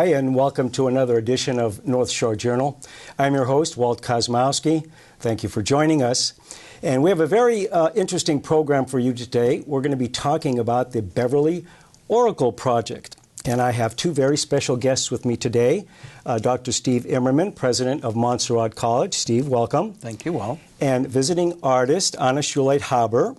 Hi, and welcome to another edition of North Shore Journal. I'm your host, Walt Kosmowski. Thank you for joining us. And we have a very interesting program for you today. We're going to be talking about the Beverly Oracle Project. And I have two very special guests with me today. Dr. Steve Immerman, president of Montserrat College. Steve, welcome. Thank you, Walt. And visiting artist, Anna Schuleit Haber.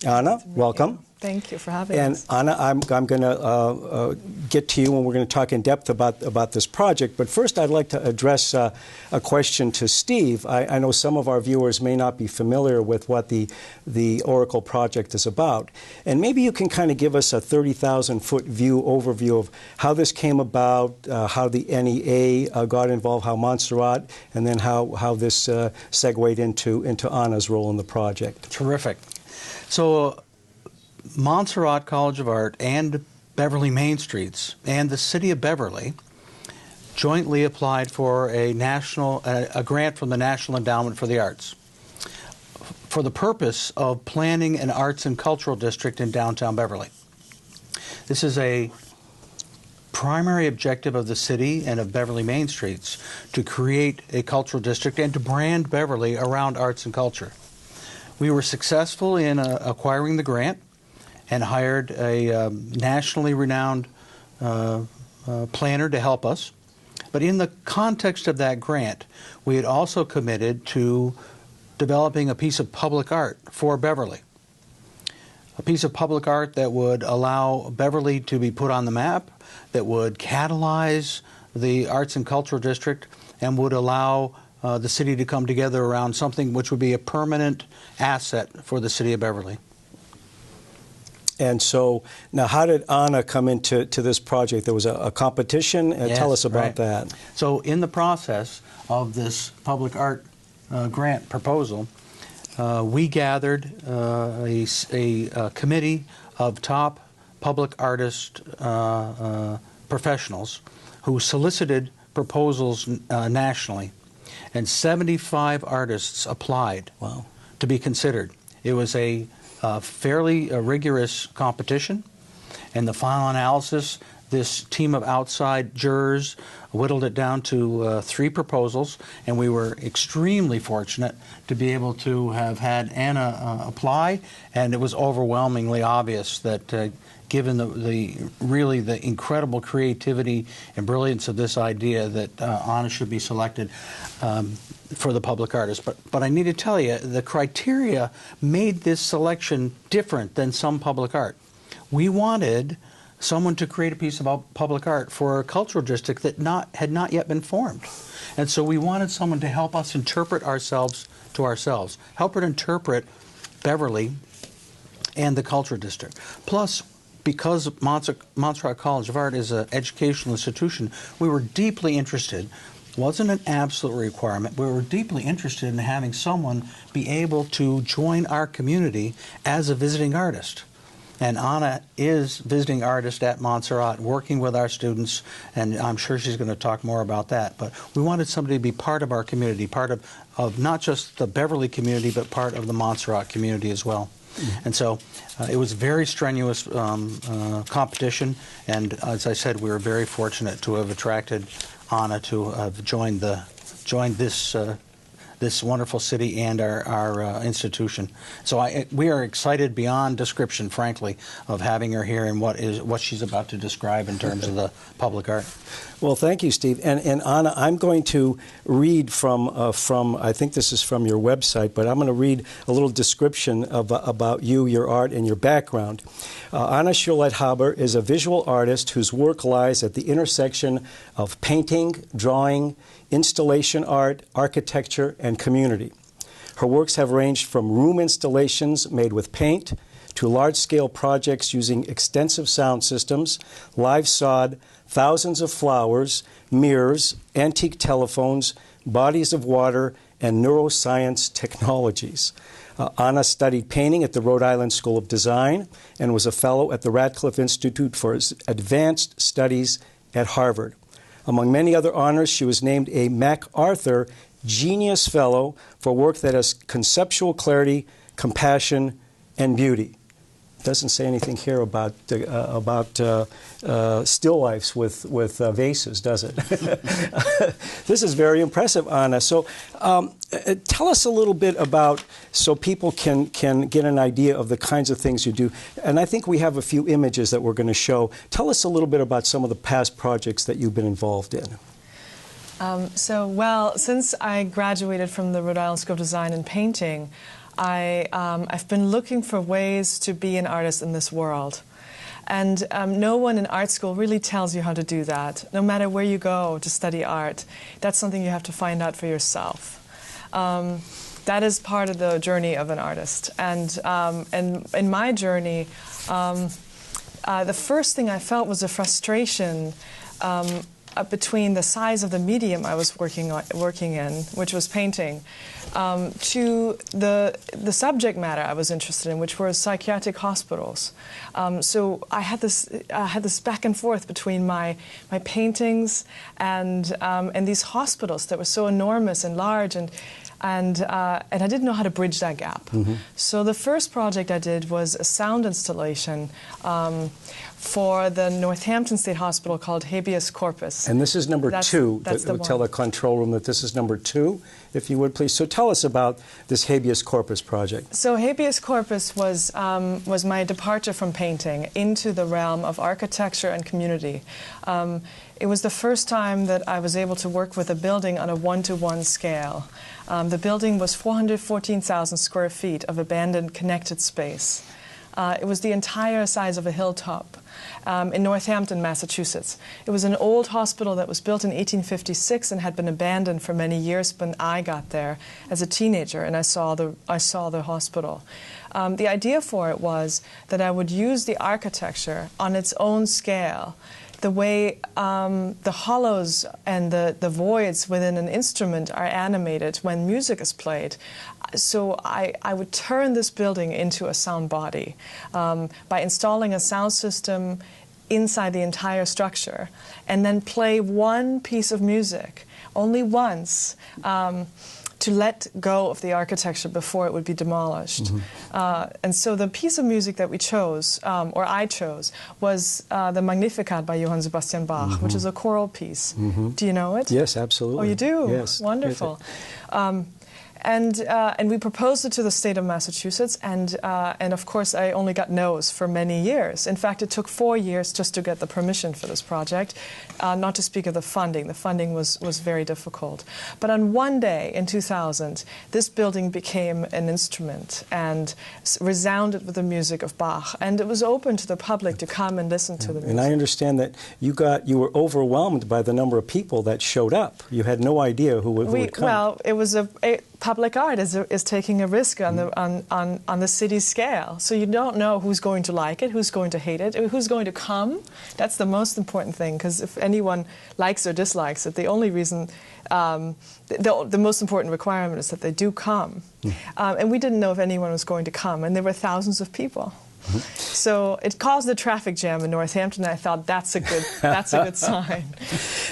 Anna, welcome. Thank you for having us. And Anna, I'm going to get to you and we're going to talk in depth about this project. But first, I'd like to address a question to Steve. I know some of our viewers may not be familiar with what the Oracle Project is about. And maybe you can kind of give us a 30,000-foot overview of how this came about, how the NEA got involved, how Montserrat, and then how this segued into Anna's role in the project. Terrific. So Montserrat College of Art and Beverly Main Streets and the City of Beverly jointly applied for a grant from the National Endowment for the Arts for the purpose of planning an arts and cultural district in downtown Beverly. This is a primary objective of the city and of Beverly Main Streets to create a cultural district and to brand Beverly around arts and culture. We were successful in acquiring the grant and hired a nationally renowned planner to help us. But in the context of that grant, we had also committed to developing a piece of public art for Beverly. A piece of public art that would allow Beverly to be put on the map, that would catalyze the Arts and Cultural District, and would allow the city to come together around something which would be a permanent asset for the city of Beverly. And so, now how did Anna come into this project? There was a competition? Yes, tell us about right. that. So in the process of this public art grant proposal, we gathered a committee of top public artist professionals who solicited proposals nationally. And 75 artists applied to be considered. It was a fairly rigorous competition. In the final analysis, this team of outside jurors whittled it down to 3 proposals, and we were extremely fortunate to be able to have had Anna apply, and it was overwhelmingly obvious that given the incredible creativity and brilliance of this idea, that Anna should be selected for the public artist. But I need to tell you, the criteria made this selection different than some public art. We wanted someone to create a piece of public art for a cultural district that had not yet been formed. And so we wanted someone to help us interpret ourselves to ourselves, help us interpret Beverly and the cultural district. Plus, because Montserrat College of Art is an educational institution, we were deeply interested. Wasn't an absolute requirement. We were deeply interested in having someone be able to join our community as a visiting artist. And Anna is visiting artist at Montserrat, working with our students, and I'm sure she's going to talk more about that. But we wanted somebody to be part of our community, part of not just the Beverly community, but part of the Montserrat community as well. And so it was a very strenuous competition, and as I said, we were very fortunate to have attracted Anna to have joined this wonderful city and our institution. So we are excited beyond description, frankly, of having her here and what she's about to describe in terms of the public art. Well, thank you, Steve. And Anna, I'm going to read from I think this is from your website, but I'm going to read a little description about you, your art, and your background. Anna Schuleit Haber is a visual artist whose work lies at the intersection of painting, drawing, installation art, architecture, and community. Her works have ranged from room installations made with paint to large-scale projects using extensive sound systems, live sod, thousands of flowers, mirrors, antique telephones, bodies of water, and neuroscience technologies. Anna studied painting at the Rhode Island School of Design and was a fellow at the Radcliffe Institute for Advanced Studies at Harvard. Among many other honors, she was named a MacArthur Genius Fellow for work that has conceptual clarity, compassion, and beauty. doesn't say anything here about still lifes with vases, does it? This is very impressive, Anna. So tell us a little bit about, so people can get an idea of the kinds of things you do. And I think we have a few images that we're going to show. Tell us a little bit about some of the past projects that you've been involved in. Well, since I graduated from the Rhode Island School of Design and Painting, I've been looking for ways to be an artist in this world. And no one in art school really tells you how to do that. No matter where you go to study art, that's something you have to find out for yourself. That is part of the journey of an artist. And in my journey, the first thing I felt was a frustration between the size of the medium I was working in, which was painting, to the subject matter I was interested in, which were psychiatric hospitals. So I had this back and forth between my paintings and these hospitals that were so enormous and large, and I didn't know how to bridge that gap. So the first project I did was a sound installation for the Northampton State Hospital called Habeas Corpus. And this is number two. Tell the control room that this is number 2, if you would, please. So tell us about this Habeas Corpus project. So Habeas Corpus was my departure from painting into the realm of architecture and community. It was the first time that I was able to work with a building on a 1-to-1 scale. The building was 414,000 square feet of abandoned connected space. It was the entire size of a hilltop in Northampton, Massachusetts. It was an old hospital that was built in 1856 and had been abandoned for many years when I got there as a teenager, and I saw the hospital. The idea for it was that I would use the architecture on its own scale, the way the hollows and the voids within an instrument are animated when music is played. So I would turn this building into a sound body by installing a sound system inside the entire structure, and then play one piece of music, only once, to let go of the architecture before it would be demolished. And so the piece of music that we chose, or I chose, was the Magnificat by Johann Sebastian Bach, which is a choral piece. Do you know it? Yes, absolutely. Oh, you do? Yes. Wonderful. And we proposed it to the state of Massachusetts, and of course I only got no's for many years. In fact, it took 4 years just to get the permission for this project, not to speak of the funding. The funding was very difficult. But on one day in 2000, this building became an instrument and resounded with the music of Bach, and it was open to the public to come and listen to the music. And I understand that you were overwhelmed by the number of people that showed up. You had no idea who would come. Well, it was public art is taking a risk on the city scale. So you don't know who's going to like it, who's going to hate it, who's going to come. That's the most important thing, because if anyone likes or dislikes it, the only reason, the most important requirement is that they do come. And we didn't know if anyone was going to come, and there were thousands of people. So it caused a traffic jam in Northampton, and I thought that's a good sign.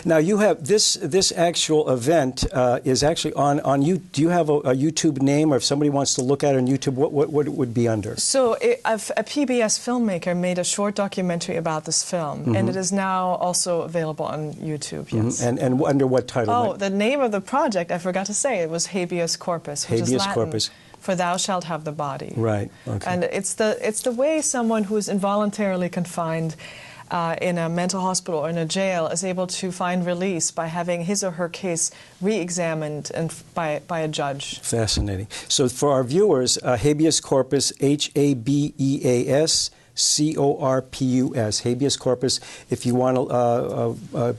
Now you have this actual event is actually on you. Do you have a YouTube name, or if somebody wants to look at it on YouTube, what it would be under? So a PBS filmmaker made a short documentary about this film, and it is now also available on YouTube. Yes. And under what title? Oh, the name of the project I forgot to say. It was Habeas Corpus, which is Latin. Corpus. For thou shalt have the body. Right. Okay. And it's the way someone who is involuntarily confined in a mental hospital or in a jail is able to find release by having his or her case re-examined by a judge. Fascinating. So for our viewers, Habeas Corpus, Habeas Corpus, Habeas Corpus. If you want to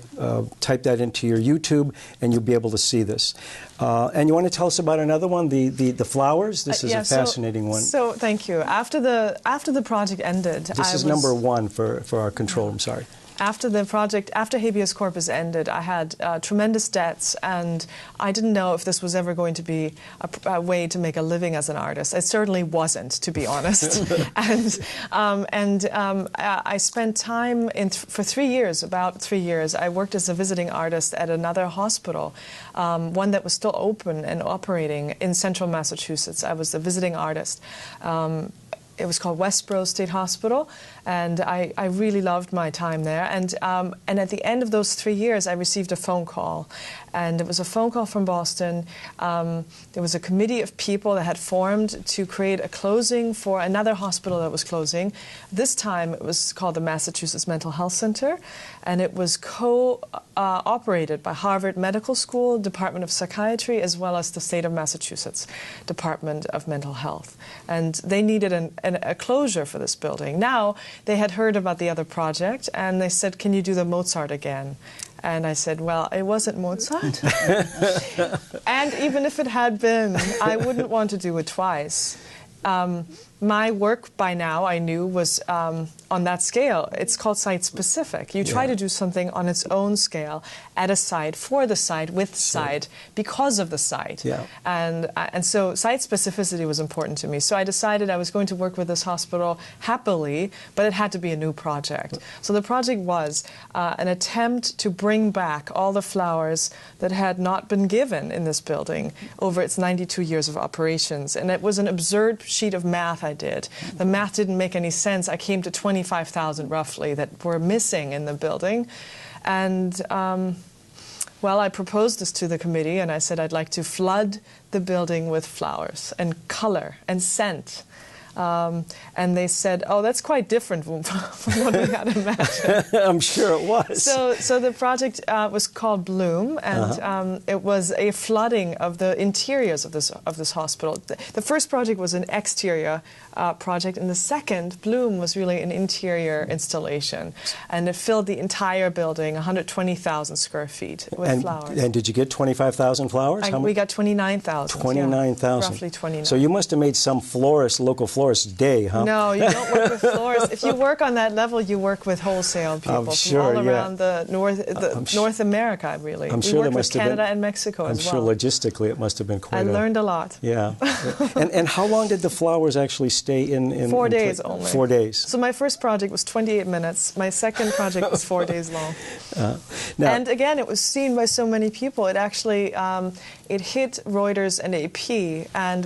type that into your YouTube, and you'll be able to see this. And you want to tell us about another one, the flowers? This is a fascinating one. So thank you. After the project ended, this is number 1 for our control room. Sorry. After Habeas Corpus ended, I had tremendous debts, and I didn't know if this was ever going to be a way to make a living as an artist. It certainly wasn't, to be honest. and I spent time for 3 years, about 3 years. I worked as a visiting artist at another hospital, one that was still open and operating in central Massachusetts. I was a visiting artist. it was called Westboro State Hospital, and I really loved my time there. And at the end of those 3 years, I received a phone call, and it was a phone call from Boston. There was a committee of people that had formed to create a closing for another hospital that was closing. This time, it was called the Massachusetts Mental Health Center, and it was operated by Harvard Medical School, Department of Psychiatry, as well as the state of Massachusetts Department of Mental Health. And they needed a closure for this building. Now, they had heard about the other project, and they said, can you do the Mozart again? And I said, well, it wasn't Mozart. And even if it had been, I wouldn't want to do it twice. My work by now, I knew, was on that scale. It's called site-specific. You try to do something on its own scale, at a site, for the site, with the site, because of the site. Yeah. And so site specificity was important to me. So I decided I was going to work with this hospital happily, but it had to be a new project. So the project was an attempt to bring back all the flowers that had not been given in this building over its 92 years of operations. And it was an absurd sheet of math I did. The math didn't make any sense. I came to 25,000 roughly that were missing in the building. And well, I proposed this to the committee, and I said I'd like to flood the building with flowers and color and scent. And they said, oh, that's quite different from what we had imagined. I'm sure it was. So the project was called Bloom, and it was a flooding of the interiors of this hospital. The first project was an exterior project, and the second, Bloom, was really an interior installation. And it filled the entire building, 120,000 square feet, with flowers. And did you get 25,000 flowers? We got 29,000. 29,000. Yeah, roughly 29. So you must have made some local florist day, huh? No, you don't work with florists. If you work on that level, you work with wholesale people from all around the North America, really. I'm sure we worked with Canada and Mexico as well. I'm sure logistically it must have been quite I learned a lot. Yeah. And how long did the flowers actually stay in 4 days only. 4 days. So my first project was 28 minutes. My second project was 4 days long. And again, it was seen by so many people. It actually it hit Reuters and AP and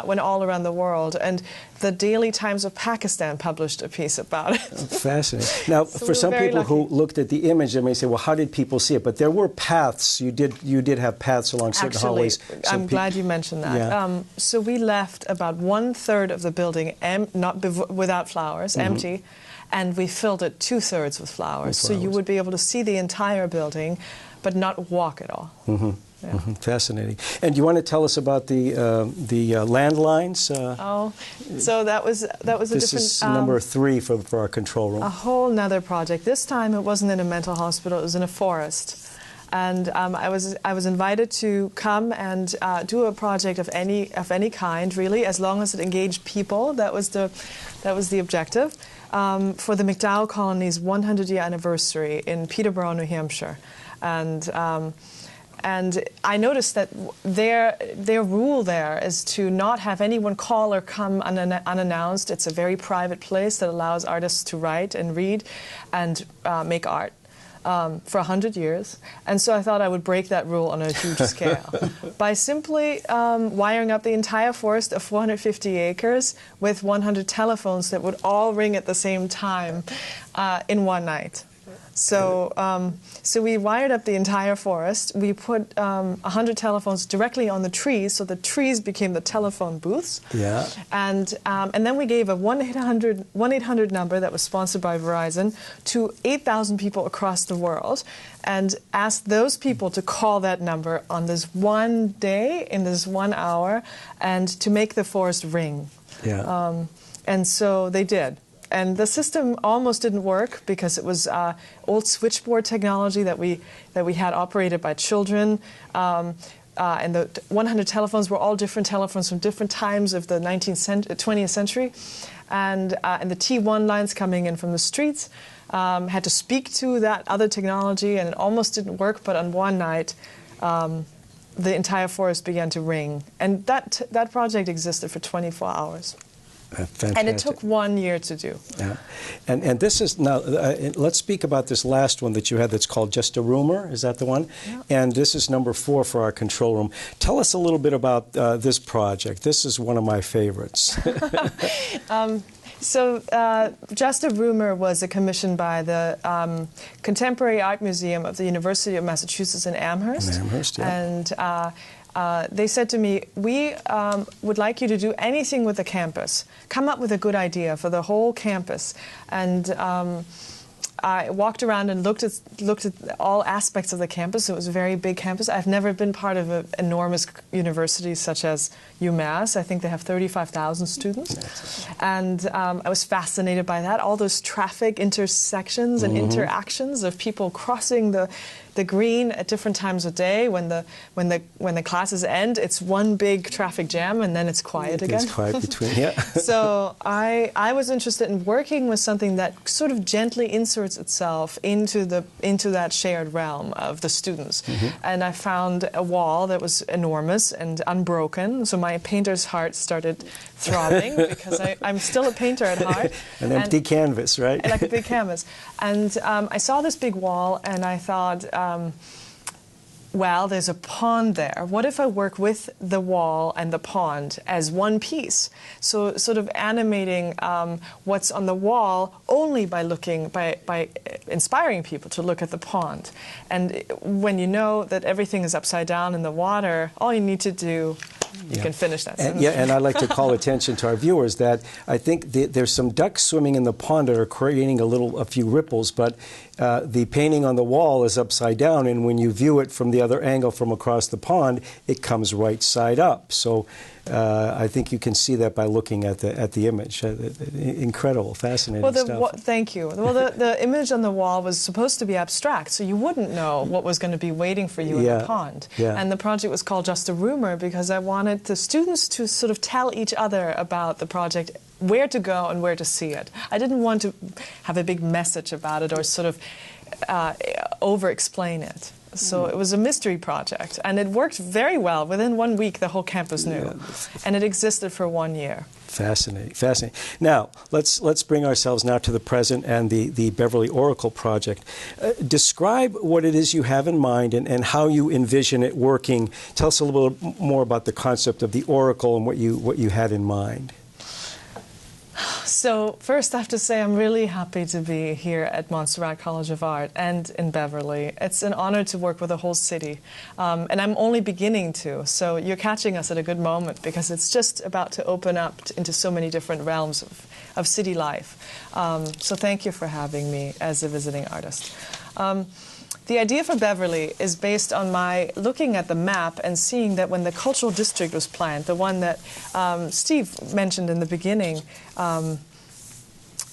went all around the world. And the Daily Times of Pakistan published a piece about it. Fascinating. Now, So for some people lucky. who looked at the image, they may say, well, how did people see it? But there were paths. You did have paths along certain hallways. So I'm glad you mentioned that. Yeah. So we left about 1/3 of the building without flowers, empty, and we filled it 2/3 with flowers. So you would be able to see the entire building, but not walk at all. Yeah. Fascinating. And do you want to tell us about the landlines? So that was a different. This is number 3 for our control room. A whole nother project. This time it wasn't in a mental hospital; it was in a forest. And I was invited to come and do a project of any kind, really, as long as it engaged people. That was the objective for the McDowell Colony's 100-year anniversary in Peterborough, New Hampshire, and I noticed that their rule there is to not have anyone call or come unannounced. It's a very private place that allows artists to write and read and make art for 100 years. And so I thought I would break that rule on a huge scale by simply wiring up the entire forest of 450 acres with 100 telephones that would all ring at the same time in one night. So, so we wired up the entire forest. We put 100 telephones directly on the trees, so the trees became the telephone booths. Yeah. And then we gave a 1-800 number that was sponsored by Verizon to 8,000 people across the world, and asked those people to call that number on this one day, in this 1 hour, and to make the forest ring. Yeah. And so they did. And the system almost didn't work because it was old switchboard technology that we had operated by children. And the 100 telephones were all different telephones from different times of the 20th century. And the T1 lines coming in from the streets had to speak to that other technology, and it almost didn't work. But on one night, the entire forest began to ring. And that project existed for 24 hours. Fantastic. And it took 1 year to do. Yeah. And this is now, let's speak about this last one that you had that's called Just a Rumor. Is that the one? Yeah. And this is number 4 for our control room. Tell us a little bit about this project. This is one of my favorites. So, Just a Rumor was a commission by the Contemporary Art Museum of the University of Massachusetts in Amherst. In Amherst, yeah. And they said to me, we would like you to do anything with the campus. Come up with a good idea for the whole campus. And I walked around and looked at all aspects of the campus. It was a very big campus. I've never been part of an enormous university such as UMass. I think they have 35,000 students. And I was fascinated by that, all those traffic intersections and interactions of people crossing the green at different times of day. When the classes end, it's one big traffic jam, and then it's quiet again. It's quiet between, yeah. So I was interested in working with something that sort of gently inserts itself into that shared realm of the students. And I found a wall that was enormous and unbroken. So my painter's heart started throbbing because I'm still a painter at heart. An empty canvas, right? Like a big canvas. And I saw this big wall, and I thought, well, there's a pond there. What if I work with the wall and the pond as one piece? So sort of animating what's on the wall only by inspiring people to look at the pond. And when you know that everything is upside down in the water, all you need to do, you can finish that sentence. And I'd like to call attention to our viewers that I think there's some ducks swimming in the pond that are creating a few ripples, but the painting on the wall is upside down, and when you view it from the other angle from across the pond, it comes right side up. So I think you can see that by looking at the image. Incredible, fascinating stuff. Thank you. Well, the image on the wall was supposed to be abstract, so you wouldn't know what was going to be waiting for you in the pond. Yeah. And the project was called Just a Rumor because I wanted the students to sort of tell each other about the project, where to go and where to see it. I didn't want to have a big message about it or sort of over-explain it. So it was a mystery project, and it worked very well. Within 1 week, the whole campus knew, and it existed for 1 year. Fascinating, fascinating. Now, let's bring ourselves now to the present and the Beverly Oracle Project. Describe what it is you have in mind and how you envision it working. Tell us a little bit more about the concept of the Oracle and what you had in mind. So first I have to say I'm really happy to be here at Montserrat College of Art and in Beverly. It's an honor to work with the whole city. And I'm only beginning to, so you're catching us at a good moment because it's just about to open up into so many different realms of city life. So thank you for having me as a visiting artist. The idea for Beverly is based on my looking at the map and seeing that when the cultural district was planned, the one that Steve mentioned in the beginning,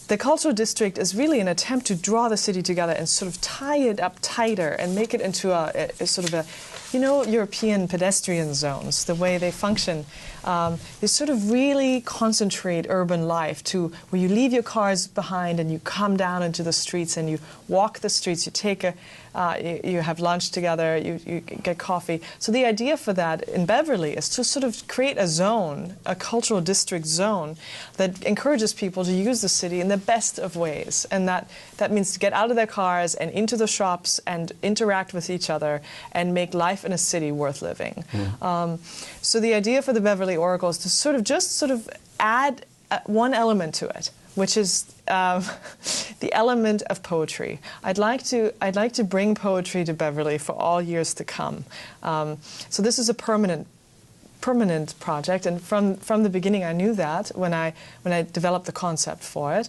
the cultural district is really an attempt to draw the city together and sort of tie it up tighter and make it into a sort of a, European pedestrian zones, the way they function. They sort of really concentrate urban life to where you leave your cars behind and you come down into the streets and you walk the streets, you take you have lunch together, you get coffee. So the idea for that in Beverly is to sort of create a zone, a cultural district zone that encourages people to use the city in the best of ways. And that means to get out of their cars and into the shops and interact with each other and make life in a city worth living. So the idea for the Beverly Oracle is to sort of add one element to it, which is the element of poetry. I'd like to bring poetry to Beverly for all years to come. So this is a permanent project, and from the beginning I knew that when I developed the concept for it,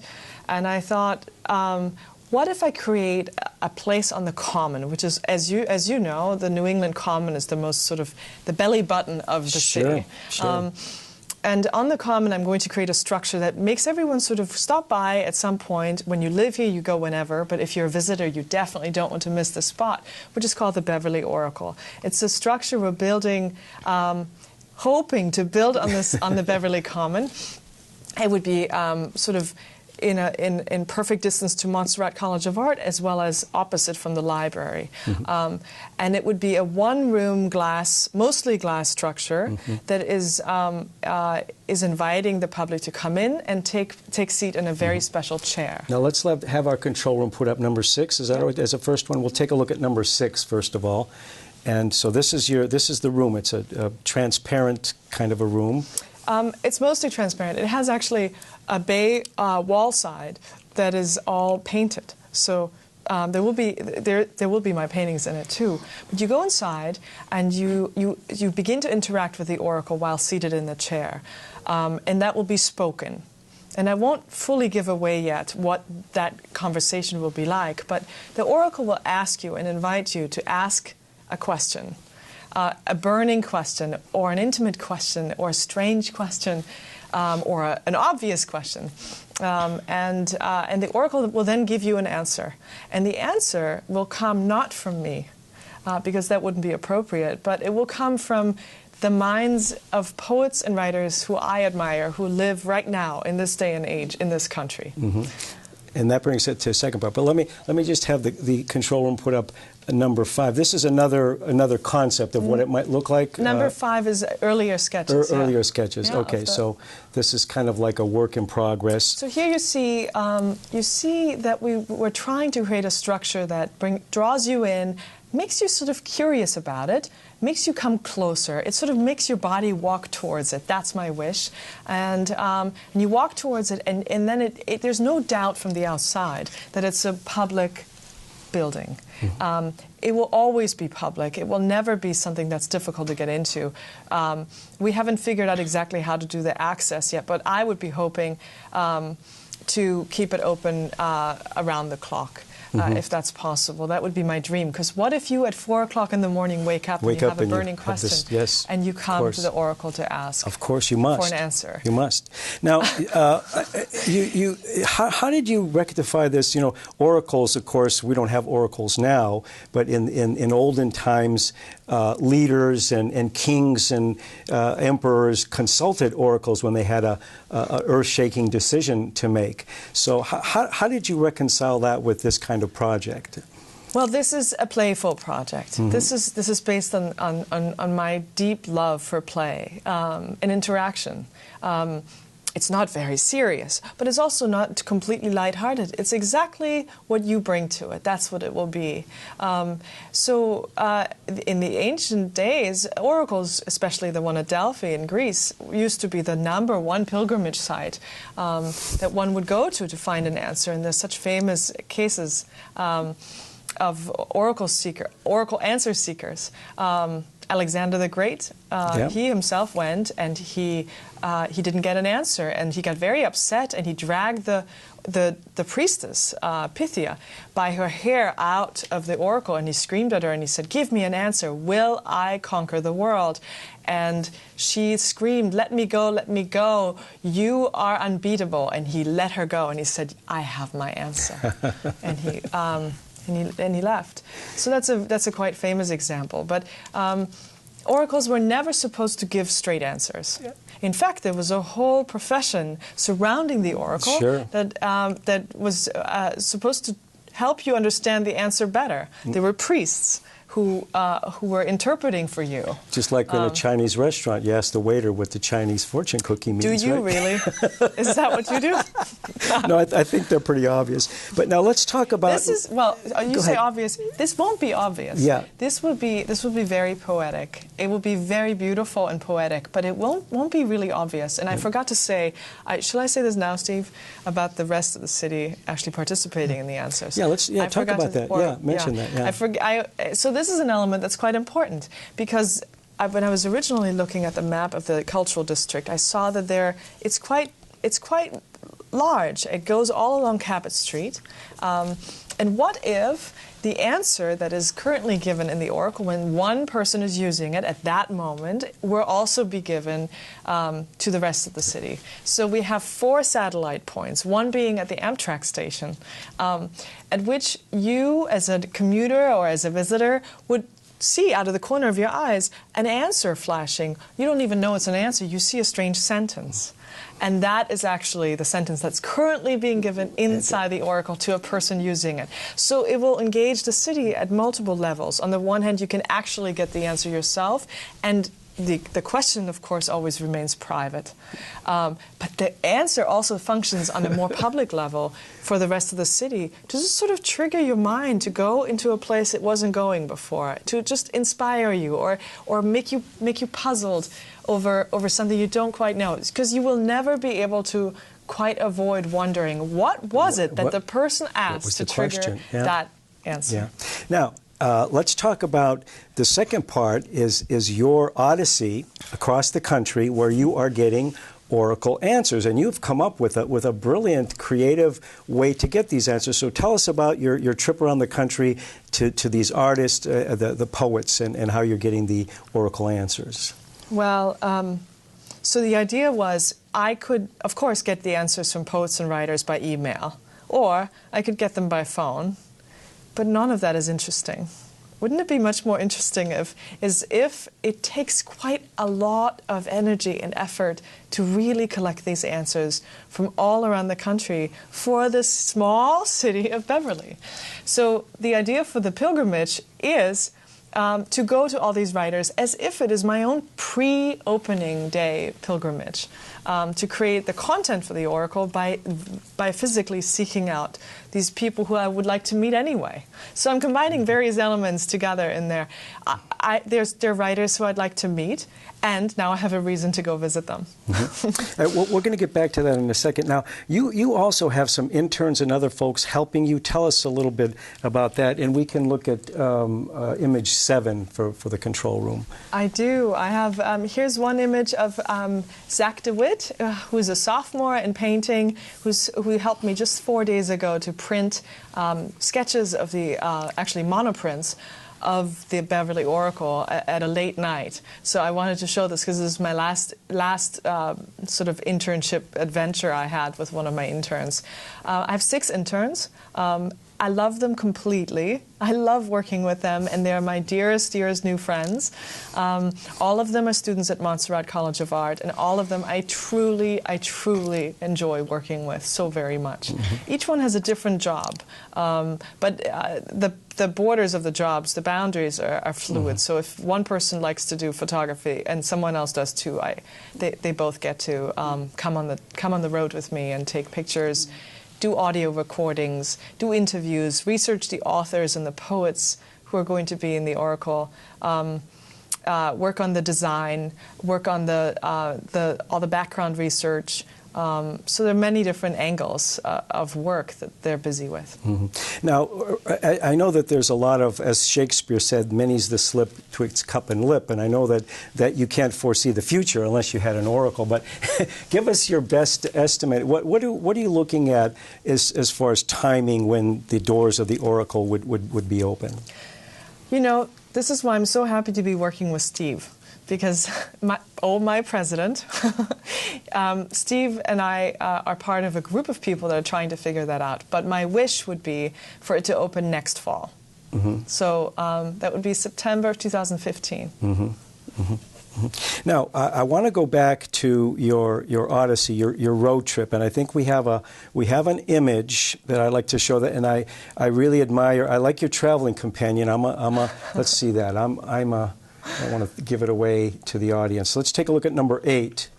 and I thought, what if I create a place on the Common, which is, as you know, the New England Common is the most sort of the belly button of the city. Sure. And on the Common, I'm going to create a structure that makes everyone sort of stop by at some point. When you live here, you go whenever, but if you're a visitor, you definitely don't want to miss the spot, which is called the Beverly Oracle. It's a structure we're building, hoping to build on the Beverly Common. It would be sort of in perfect distance to Montserrat College of Art, as well as opposite from the library. And it would be a one-room glass, mostly glass structure that is inviting the public to come in and take seat in a very special chair. Now let's have our control room put up number 6. Is that all right? As a first one, we'll take a look at number 6 first of all. And so this is the room. It's a transparent kind of a room. It's mostly transparent. It has actually a bay wall side that is all painted. So there will be my paintings in it too. But you go inside and you begin to interact with the oracle while seated in the chair, and that will be spoken. And I won't fully give away yet what that conversation will be like, but the oracle will ask you and invite you to ask a question. A burning question, or an intimate question, or a strange question, or an obvious question. And the oracle will then give you an answer. And the answer will come not from me, because that wouldn't be appropriate, but it will come from the minds of poets and writers who I admire, who live right now in this day and age in this country. And that brings it to a second part. But let me just have the control room put up number 5. This is another concept of what it might look like. Number 5 is earlier sketches. Earlier sketches. Yeah, okay, so this is kind of like a work in progress. So here you see that we're trying to create a structure that draws you in, makes you sort of curious about it, makes you come closer. It sort of makes your body walk towards it. That's my wish. And you walk towards it, and then there's no doubt from the outside that it's a public building. It will always be public. It will never be something that's difficult to get into. We haven't figured out exactly how to do the access yet, but I would be hoping to keep it open around the clock. If that's possible. That would be my dream. Because what if you at 4 o'clock in the morning wake up and you have a burning question, and you come to the oracle to ask? Of course, you must. For an answer. You must. Now, how did you rectify this? You know, oracles, of course, we don't have oracles now, but in olden times, leaders and kings and emperors consulted oracles when they had a earth-shaking decision to make. So how did you reconcile that with this kind of project? Well, this is a playful project. This is based on my deep love for play and interaction. It's not very serious, but it's also not completely lighthearted. It's exactly what you bring to it. That's what it will be. So in the ancient days, oracles, especially the one at Delphi in Greece, used to be the #1 pilgrimage site that one would go to find an answer. And there's such famous cases of oracle answer seekers. Alexander the Great, he himself went and he didn't get an answer, and he got very upset, and he dragged the priestess Pythia by her hair out of the oracle, and he screamed at her and he said, "Give me an answer. Will I conquer the world?" And she screamed, "Let me go, let me go. You are unbeatable." And he let her go, and he said, "I have my answer." And he left. So that's a quite famous example. But oracles were never supposed to give straight answers. Yeah. In fact, there was a whole profession surrounding the oracle that was supposed to help you understand the answer better. There were priests who were interpreting for you. Just like in a Chinese restaurant, you ask the waiter what the Chinese fortune cookie means. Do you really? Is that what you do? No, I think they're pretty obvious. But now let's talk about. This is you say obvious. This won't be obvious. Yeah. This will be very poetic. It will be very beautiful and poetic, but it won't be really obvious. And I forgot to say, shall I say this now, Steve, about the rest of the city actually participating in the answers? Yeah, let's talk about that. Mention that. Yeah. So this is an element that's quite important, because when I was originally looking at the map of the cultural district, I saw that it's quite large. It goes all along Cabot Street. And what if the answer that is currently given in the oracle, when one person is using it at that moment, will also be given to the rest of the city? So we have 4 satellite points, one being at the Amtrak station, at which you, as a commuter or as a visitor, would see out of the corner of your eyes an answer flashing. You don't even know it's an answer. You see a strange sentence. And that is actually the sentence that's currently being given inside the Oracle to a person using it. So it will engage the city at multiple levels. On the one hand, you can actually get the answer yourself, and the question, of course, always remains private. But the answer also functions on a more public level for the rest of the city to just sort of trigger your mind to go into a place it wasn't going before, to just inspire you or make you puzzled over something you don't quite know. Because you will never be able to quite avoid wondering, what was it that the person asked to trigger that answer? Yeah. Now, let's talk about the second part is your odyssey across the country where you are getting Oracle answers. And you've come up with a brilliant, creative way to get these answers. So tell us about your trip around the country to these artists, the poets, and how you're getting the Oracle answers. Well, so the idea was I could, of course, get the answers from poets and writers by email, or I could get them by phone. But none of that is interesting. Wouldn't it be much more interesting if it takes quite a lot of energy and effort to really collect these answers from all around the country for this small city of Beverly? So the idea for the pilgrimage is to go to all these writers as if it is my own pre-opening day pilgrimage, to create the content for the Oracle by physically seeking out these people who I would like to meet anyway. So I'm combining various elements together in there. There are writers who I'd like to meet, and now I have a reason to go visit them. Mm-hmm. We're going to get back to that in a second. Now, you also have some interns and other folks helping you. Tell us a little bit about that, and we can look at image 7 for the control room. I do. I have, here's one image of Zach DeWitt, who's a sophomore in painting, who helped me just 4 days ago to print sketches of the, actually monoprints, of the Beverly Oracle at a late night. So I wanted to show this because this is my last sort of internship adventure I had with one of my interns. I have 6 interns. I love them completely. I love working with them, and they're my dearest, dearest new friends. All of them are students at Montserrat College of Art, and all of them I truly enjoy working with so very much. Mm-hmm. Each one has a different job, but the borders of the jobs, the boundaries are fluid. Mm-hmm. So if one person likes to do photography and someone else does too, they both get to come on the road with me and take pictures. Mm-hmm. Do audio recordings, do interviews, research the authors and the poets who are going to be in the Oracle, work on the design, work on all the background research. So there are many different angles of work that they're busy with. Mm-hmm. Now, I know that there's a lot of, as Shakespeare said, many's the slip twixt cup and lip, and I know that you can't foresee the future unless you had an oracle, but give us your best estimate. What are you looking at as far as timing when the doors of the oracle would be open? You know, this is why I'm so happy to be working with Steve. Because my president, Steve and I are part of a group of people that are trying to figure that out. But my wish would be for it to open next fall. Mm-hmm. So that would be September of 2015. Mm-hmm. Mm-hmm. Mm-hmm. Now, I want to go back to your odyssey, your road trip, and I think we have an image that I'd like to show that, and I really admire. I like your traveling companion. Let's see that. I don't want to give it away to the audience. So let's take a look at number 8.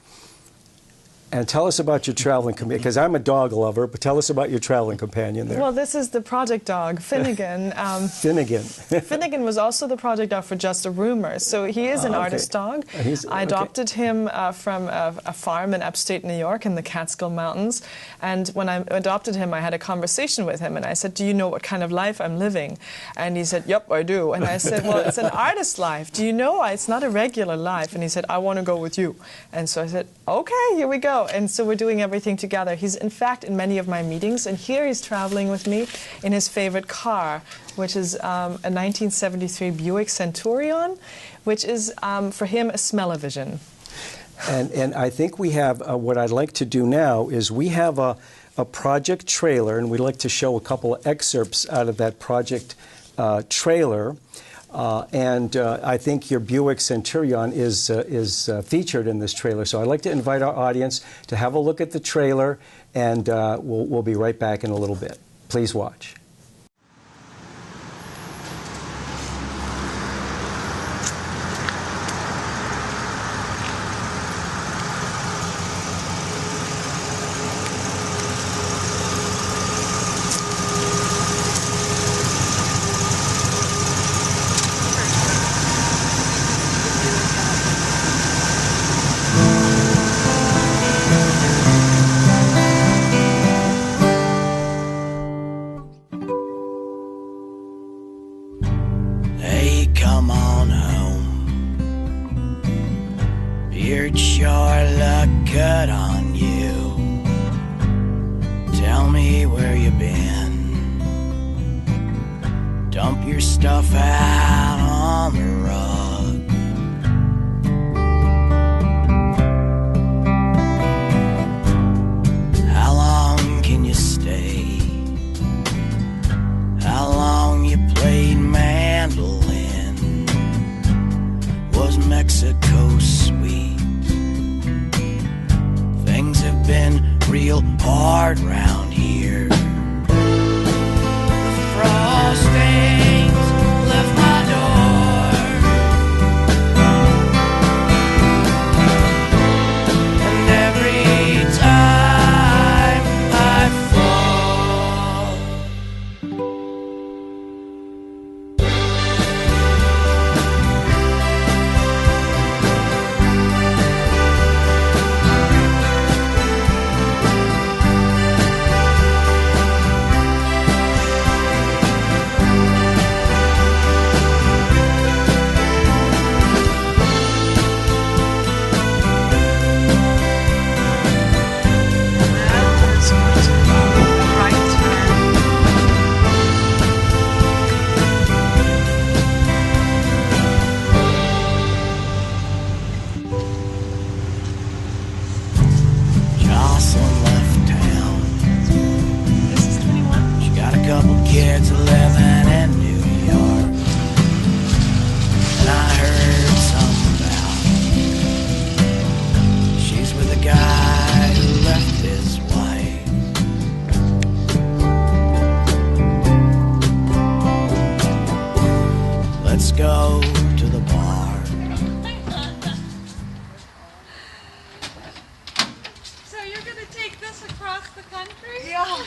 And tell us about your traveling companion, because I'm a dog lover, but tell us about your traveling companion there. Well, this is the project dog, Finnegan. Finnegan. Finnegan was also the project dog for Just a Rumor, so he is an artist dog. I adopted him from a farm in upstate New York in the Catskill Mountains, and when I adopted him, I had a conversation with him, and I said, do you know what kind of life I'm living? And he said, yep, I do. And I said, well, it's an artist life. Do you know it's not a regular life? And he said, I want to go with you. And so I said, okay, here we go. And so we're doing everything together. He's, in fact, in many of my meetings, and here he's traveling with me in his favorite car, which is a 1973 Buick Centurion, which is, for him, a smell-o-vision. And I think we have, what I'd like to do now is we have a project trailer, and we'd like to show a couple of excerpts out of that project trailer. and I think your Buick Centurion is featured in this trailer. So I'd like to invite our audience to have a look at the trailer, and we'll be right back in a little bit. Please watch. Come on home. Beard sure look good on you. Tell me where you been. Dump your stuff out on the rug. How long can you stay? How long you played mandolin? Was Mexico sweet? Things have been real hard round here. The frostings left my door, and every time I fall, Jocelyn left town. This is 21. She got a couple kids living in New York, and I heard something about she's with a guy who left his wife. Let's go to the bar. So you're going to take this across the country? Yeah.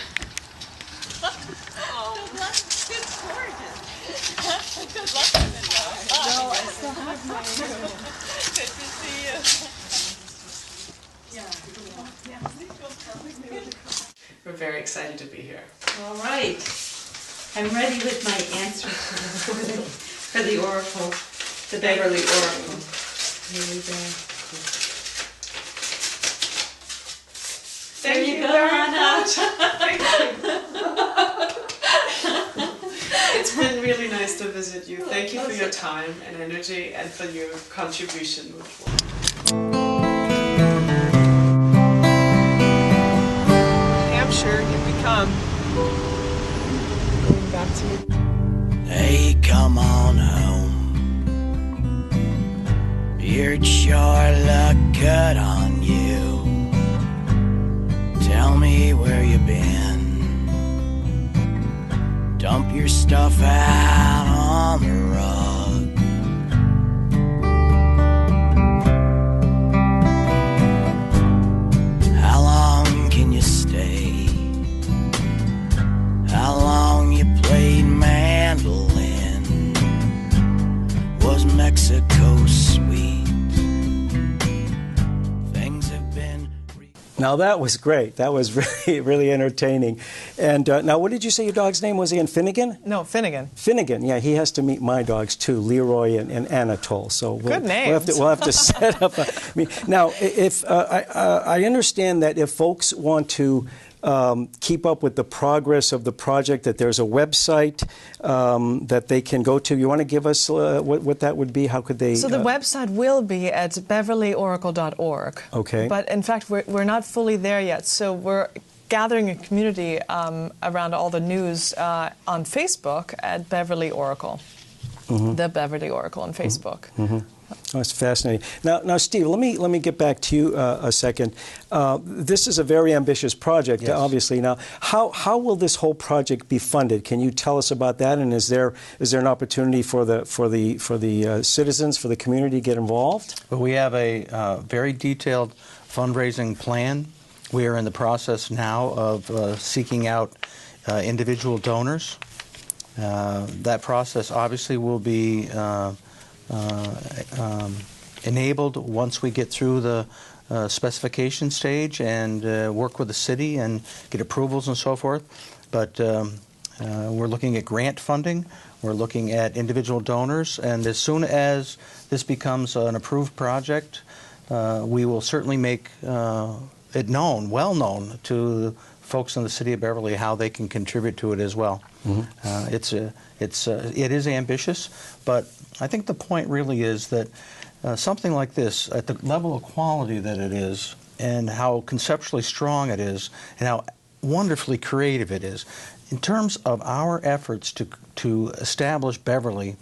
Good luck. It's gorgeous. Good luck with it, though. No, I still have my. Good to see you. We're very excited to be here. All right. I'm ready with my answer for the Oracle, the Beverly Oracle. Here we go. There you go, Anna. It's been really nice to visit you. Thank you for your time and energy and for your contribution. Hampshire, here we come. Going back to you. Hey, come on home. Beard sure look good on you. Tell me where you been. Dump your stuff out on the rug. How long can you stay? How long you played mandolin? Was Mexico sweet? Things have been. Now that was great. That was really, really entertaining. And now, what did you say your dog's name was again? Finnegan? No, Finnegan. Finnegan. Yeah, he has to meet my dogs too, Leroy and Anatole. So Good we'll have to set up. Now, if I understand that if folks want to keep up with the progress of the project, that there's a website that they can go to. You want to give us what that would be? How could they? So the website will be at beverlyoracle.org. Okay. But in fact, we're not fully there yet. So we're gathering a community around all the news on Facebook at Beverly Oracle. the Beverly Oracle on Facebook. Oh, that's fascinating. Now, Steve, let me get back to you a second. This is a very ambitious project, Yes. obviously. Now, how will this whole project be funded? Can you tell us about that? And is there an opportunity for the citizens, for the community to get involved? Well, we have a very detailed fundraising plan. We are in the process now of seeking out individual donors. That process obviously will be enabled once we get through the specification stage and work with the city and get approvals and so forth. But we're looking at grant funding. We're looking at individual donors. And as soon as this becomes an approved project, we will certainly make it known, well known, to folks in the city of Beverly how they can contribute to it as well. It is ambitious, but I think the point really is that something like this, at the level of quality that it is, and how conceptually strong it is, and how wonderfully creative it is, in terms of our efforts to establish Beverly,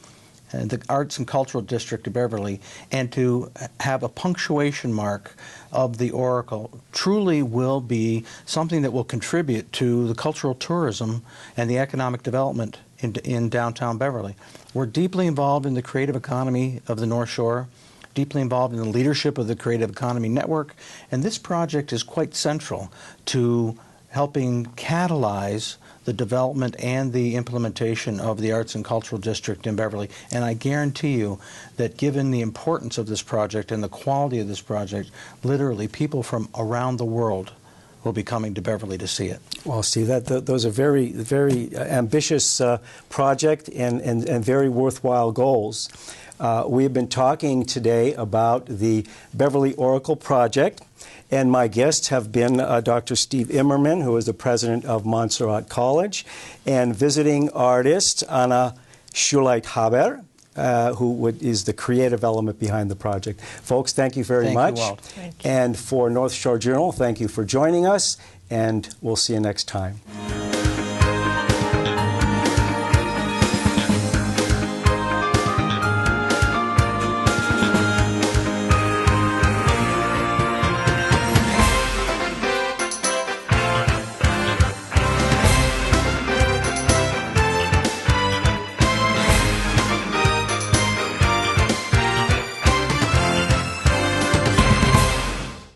the Arts and Cultural District of Beverly, and to have a punctuation mark of the Oracle, truly will be something that will contribute to the cultural tourism and the economic development in downtown Beverly. We're deeply involved in the creative economy of the North Shore, deeply involved in the leadership of the Creative Economy Network, and this project is quite central to helping catalyze the development and the implementation of the Arts and Cultural District in Beverly. And I guarantee you that given the importance of this project and the quality of this project, literally people from around the world will be coming to Beverly to see it. Well, Steve, those are very, very ambitious project and very worthwhile goals. We have been talking today about the Beverly Oracle Project, and my guests have been Dr. Steve Immerman, who is the president of Montserrat College, and visiting artist Anna Schuleit Haber, who is the creative element behind the project. Folks, thank you very much. Thank you, Walt. Thank you. And for North Shore Journal, thank you for joining us, and we'll see you next time.